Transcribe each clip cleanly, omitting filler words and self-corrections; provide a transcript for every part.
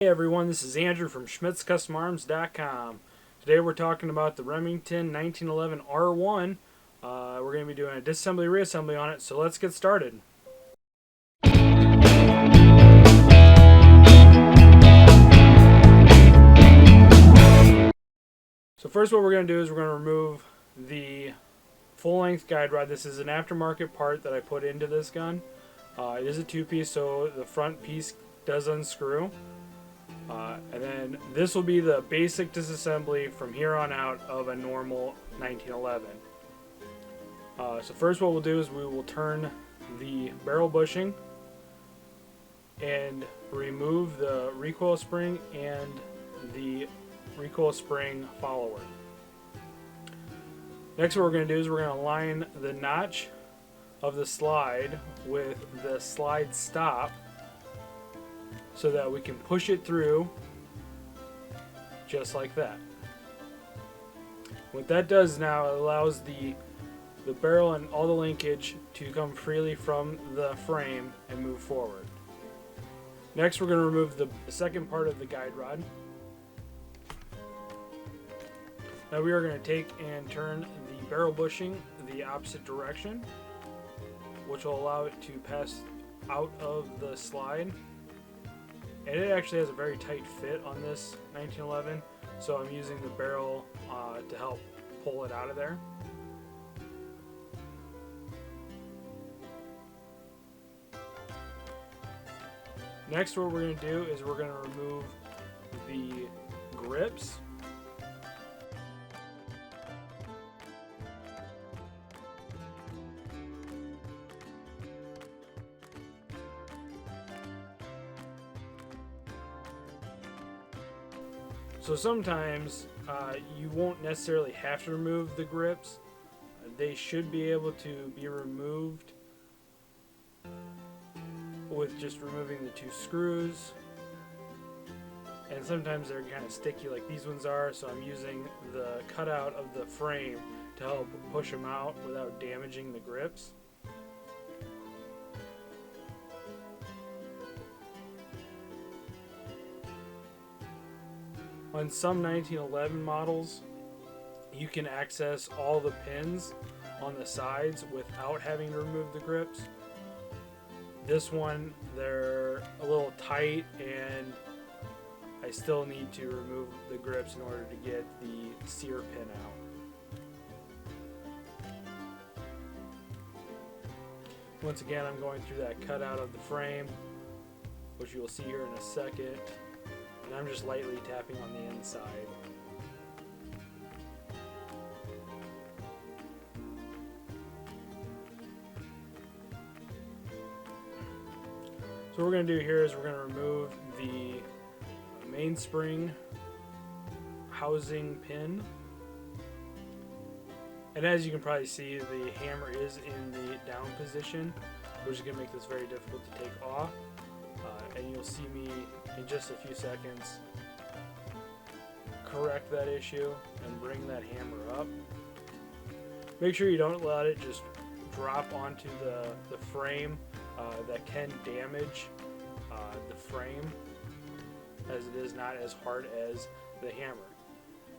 Hey everyone, this is Andrew from SchmitzCustomArms.com. Today we're talking about the Remington 1911 R1. We're going to be doing a disassembly reassembly on it, so let's get started. So first what we're going to do is we're going to remove the full-length guide rod. This is an aftermarket part that I put into this gun. It is a two-piece, so the front piece does unscrew. And then this will be the basic disassembly from here on out of a normal 1911. So first what we'll do is we will turn the barrel bushing and remove the recoil spring and the recoil spring follower. Next what we're going to do is we're going to line the notch of the slide with the slide stop so that we can push it through just like that. What that does now, it allows the barrel and all the linkage to come freely from the frame and move forward. Next we're going to remove the second part of the guide rod. Now we are going to take and turn the barrel bushing the opposite direction, which will allow it to pass out of the slide. And it actually has a very tight fit on this 1911, so I'm using the barrel to help pull it out of there. Next what we're going to do is we're going to remove the grips. So sometimes you won't necessarily have to remove the grips. They should be able to be removed with just removing the two screws. And sometimes they're kind of sticky like these ones are, so I'm using the cutout of the frame to help push them out without damaging the grips. On some 1911 models, you can access all the pins on the sides without having to remove the grips. This one, they're a little tight and I still need to remove the grips in order to get the sear pin out. Once again, I'm going through that cutout of the frame, which you will see here in a second. And I'm just lightly tapping on the inside. So what we're going to do here is we're going to remove the mainspring housing pin. And as you can probably see, the hammer is in the down position, which is going to make this very difficult to take off. And you'll see me in just a few seconds correct that issue and bring that hammer up. Make sure you don't let it just drop onto the frame. That can damage the frame, as it is not as hard as the hammer.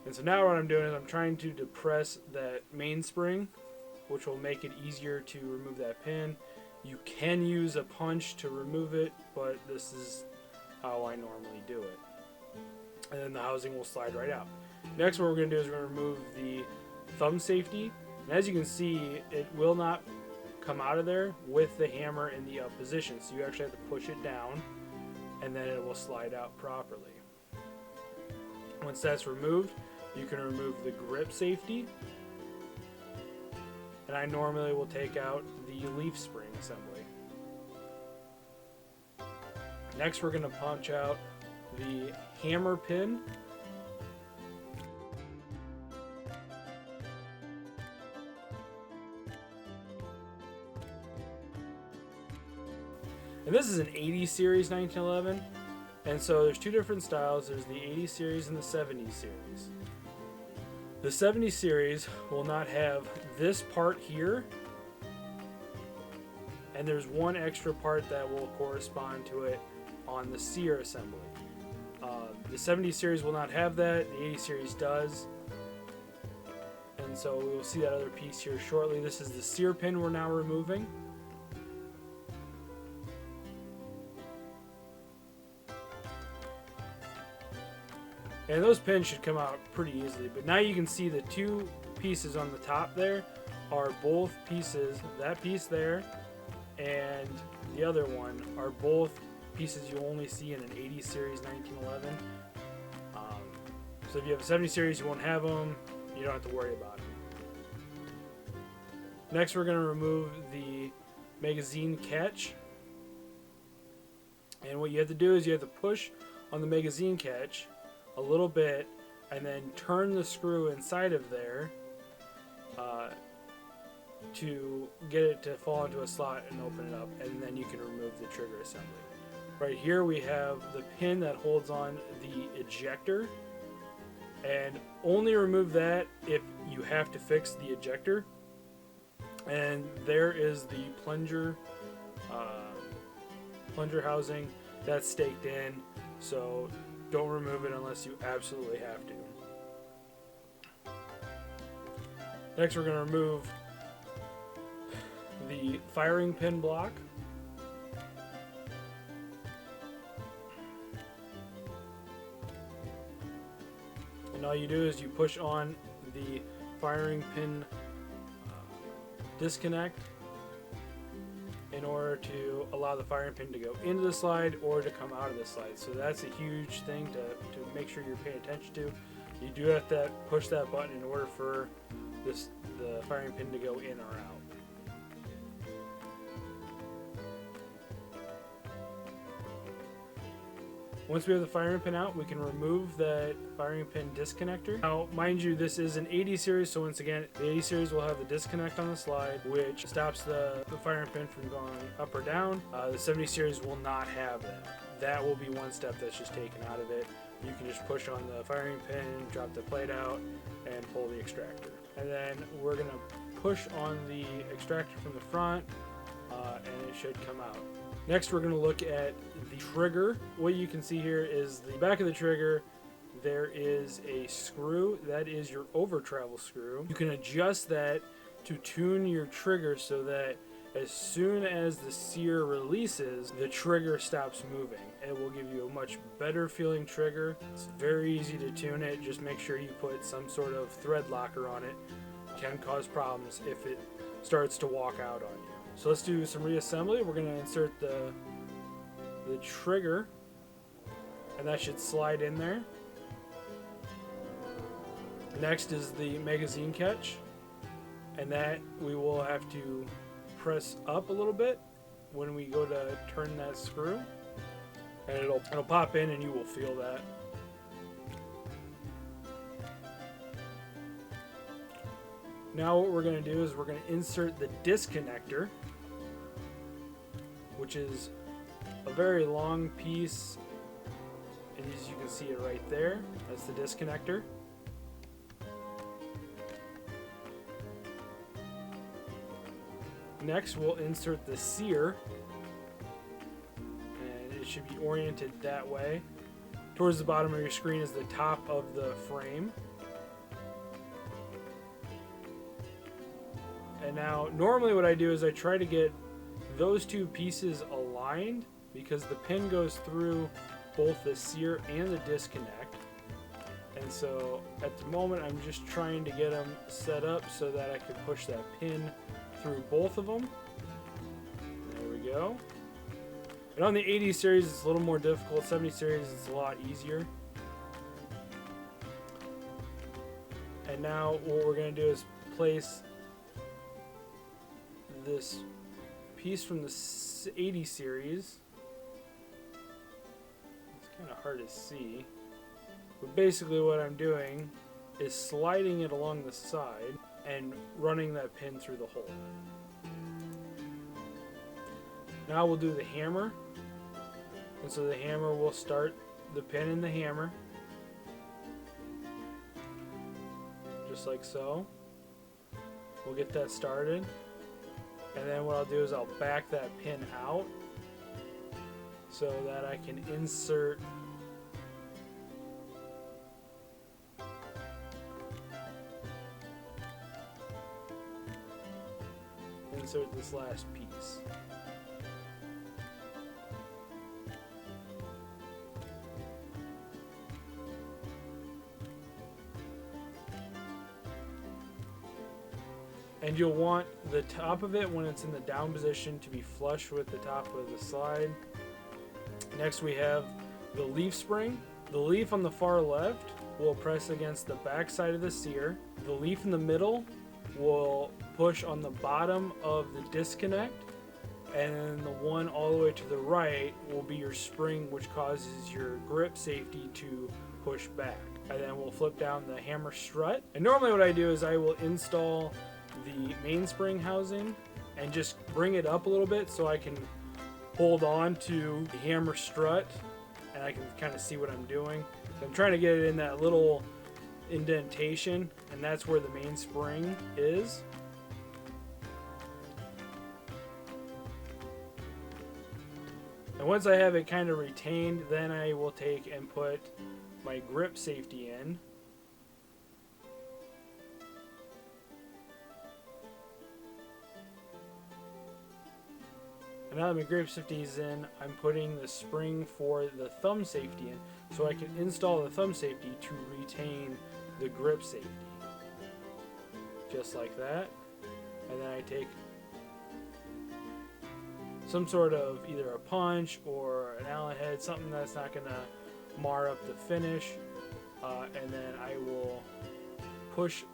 And so now what I'm doing is I'm trying to depress that mainspring, which will make it easier to remove that pin. You can use a punch to remove it, but this is how I normally do it. And then the housing will slide right out. Next what we're going to do is we're going to remove the thumb safety. And as you can see, it will not come out of there with the hammer in the up position. So you actually have to push it down and then it will slide out properly. Once that's removed, you can remove the grip safety. And I normally will take out the leaf spring assembly. Next we're going to punch out the hammer pin. And this is an 80 series 1911. And so there's two different styles. There's the 80 series and the 70 series. The 70 series will not have this part here, and there's one extra part that will correspond to it on the sear assembly. The 70 series will not have that, the 80 series does. And so we will see that other piece here shortly. This is the sear pin we're now removing. And those pins should come out pretty easily. But now you can see the two pieces on the top there are both pieces. That piece there and the other one are both pieces you only see in an 80 series 1911. So if you have a 70 series, you won't have them. You don't have to worry about them. Next, we're going to remove the magazine catch. And what you have to do is you have to push on the magazine catch a little bit and then turn the screw inside of there to get it to fall into a slot and open it up, and then you can remove the trigger assembly. Right here we have the pin that holds on the ejector, and only remove that if you have to fix the ejector. And there is the plunger housing that's staked in, so don't remove it unless you absolutely have to. Next, we're going to remove the firing pin block. And all you do is you push on the firing pin disconnect in order to allow the firing pin to go into the slide or to come out of the slide. So that's a huge thing to make sure you're paying attention to. You do have to push that button in order for the firing pin to go in or out. Once we have the firing pin out, we can remove that firing pin disconnector. Now, mind you, this is an 80 series, so once again, the 80 series will have the disconnect on the slide, which stops the firing pin from going up or down. The 70 series will not have that. That will be one step that's just taken out of it. You can just push on the firing pin, drop the plate out, and pull the extractor. And then we're gonna push on the extractor from the front, and it should come out. Next, we're going to look at the trigger. What you can see here is the back of the trigger. There is a screw. That is your over travel screw. You can adjust that to tune your trigger so that as soon as the sear releases, the trigger stops moving. It will give you a much better feeling trigger. It's very easy to tune it. Just make sure you put some sort of thread locker on it. It can cause problems if it starts to walk out on you. So let's do some reassembly. We're going to insert the trigger, and that should slide in there. Next is the magazine catch, and that we will have to press up a little bit when we go to turn that screw, and it'll pop in and you will feel that. Now what we're going to do is we're going to insert the disconnector, which is a very long piece, and as you can see it right there, that's the disconnector. Next we'll insert the sear, and it should be oriented that way. Towards the bottom of your screen is the top of the frame. And now, normally what I do is I try to get those two pieces aligned because the pin goes through both the sear and the disconnect. And so at the moment I'm just trying to get them set up so that I can push that pin through both of them. There we go. And on the 80 series it's a little more difficult. 70 series it's a lot easier. And now what we're going to do is place this piece from the 80 series. It's kind of hard to see, but basically what I'm doing is sliding it along the side and running that pin through the hole. Now we'll do the hammer, and so the hammer will start the pin in the hammer just like so. We'll get that started. And then what I'll do is I'll back that pin out so that I can insert insert this last piece. And you'll want the top of it, when it's in the down position, to be flush with the top of the slide. Next we have the leaf spring. The leaf on the far left will press against the back side of the sear. The leaf in the middle will push on the bottom of the disconnect. And the one all the way to the right will be your spring, which causes your grip safety to push back. And then we'll flip down the hammer strut. And normally what I do is I will install the mainspring housing and just bring it up a little bit so I can hold on to the hammer strut and I can kind of see what I'm doing. So I'm trying to get it in that little indentation, and that's where the mainspring is. And once I have it kind of retained, then I will take and put my grip safety in. And now that my grip safety is in, I'm putting the spring for the thumb safety in so I can install the thumb safety to retain the grip safety. Just like that. And then I take some sort of either a punch or an Allen head, something that's not going to mar up the finish. And then I will push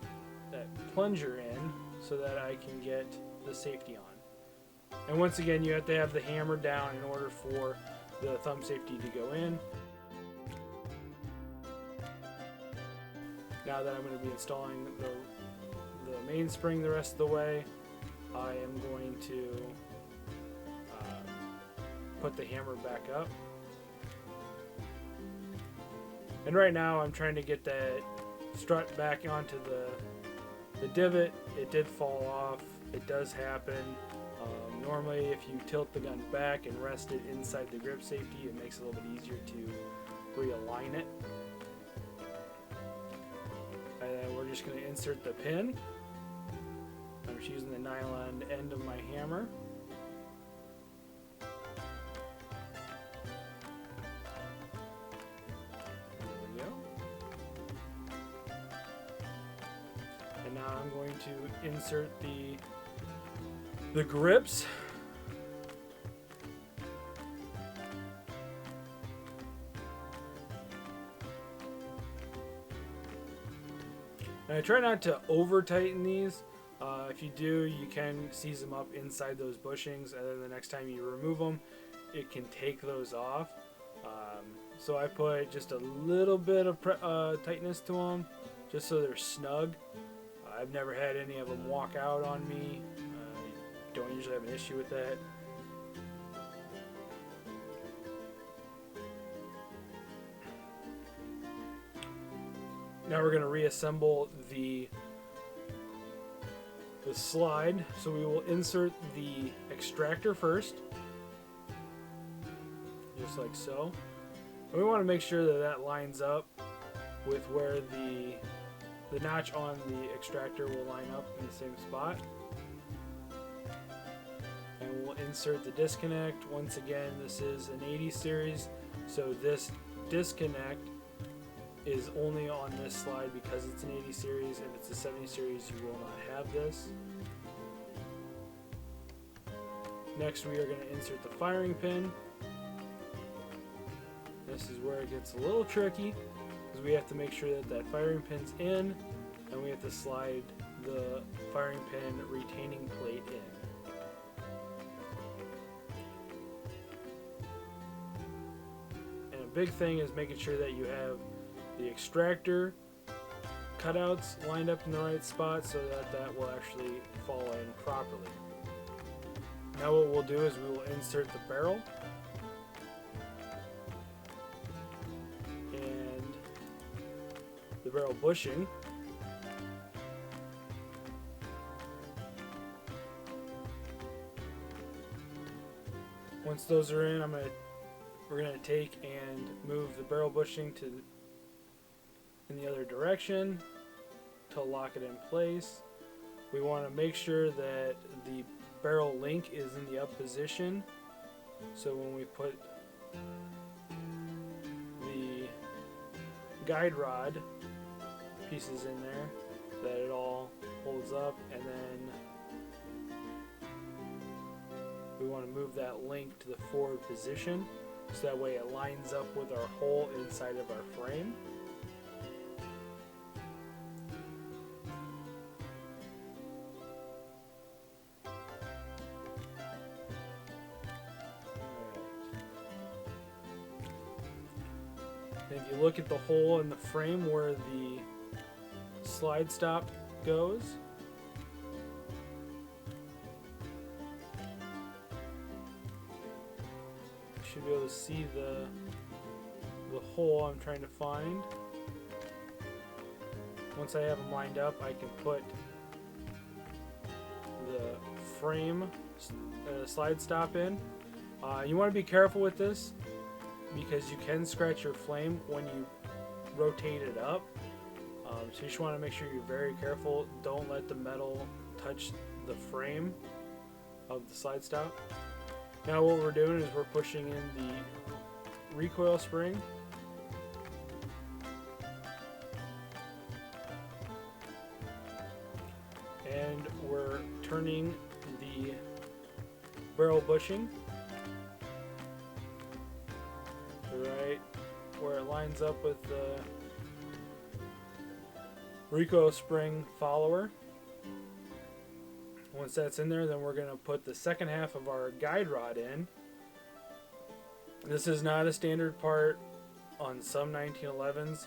that plunger in so that I can get the safety on. And once again, you have to have the hammer down in order for the thumb safety to go in. Now that I'm going to be installing the mainspring the rest of the way, I am going to put the hammer back up. And right now I'm trying to get that strut back onto the divot. It did fall off. It does happen. Normally, if you tilt the gun back and rest it inside the grip safety, it makes it a little bit easier to realign it. And then we're just going to insert the pin. I'm just using the nylon end of my hammer. There we go. And now I'm going to insert the grips. And I try not to over tighten these. If you do, you can seize them up inside those bushings, and then the next time you remove them, it can take those off. So I put just a little bit of tightness to them, just so they're snug. I've never had any of them walk out on me. Don't usually have an issue with that. Now we're going to reassemble the slide. So we will insert the extractor first, just like so. And we want to make sure that that lines up with where the notch on the extractor will line up in the same spot. And we'll insert the disconnect. Once again, this is an 80 series, so this disconnect is only on this slide because it's an 80 series. If it's a 70 series, you will not have this. Next, we are going to insert the firing pin. This is where it gets a little tricky, because we have to make sure that that firing pin's in, and we have to slide the firing pin retaining plate in. Big thing is making sure that you have the extractor cutouts lined up in the right spot so that that will actually fall in properly. Now what we'll do is we will insert the barrel and the barrel bushing. Once those are in, we're going to take and move the barrel bushing in the other direction to lock it in place. We want to make sure that the barrel link is in the up position. So when we put the guide rod pieces in there, that it all holds up, and then we want to move that link to the forward position so that way it lines up with our hole inside of our frame. And if you look at the hole in the frame where the slide stop goes, you should be able to see the hole I'm trying to find. Once I have them lined up, I can put the frame slide stop in. You want to be careful with this because you can scratch your flame when you rotate it up. So you just want to make sure you're very careful. Don't let the metal touch the frame of the slide stop. Now what we're doing is we're pushing in the recoil spring. And we're turning the barrel bushing right where it lines up with the recoil spring follower. Once that's in there, then we're going to put the second half of our guide rod in. This is not a standard part on some 1911s.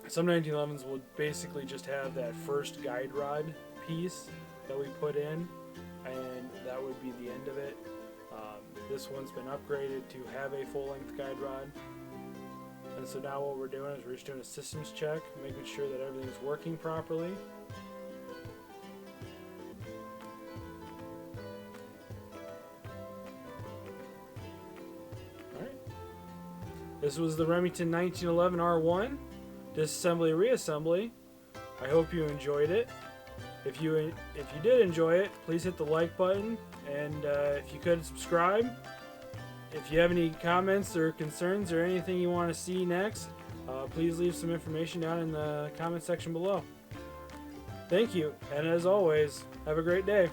Some 1911s will basically just have that first guide rod piece that we put in, and that would be the end of it. This one's been upgraded to have a full-length guide rod. And so now what we're doing is we're just doing a systems check, making sure that everything's working properly. Alright. This was the Remington 1911 R1 Disassembly Reassembly. I hope you enjoyed it. If you did enjoy it, please hit the like button, and if you could subscribe. If you have any comments or concerns or anything you want to see next, please leave some information down in the comment section below. Thank you, and as always, have a great day.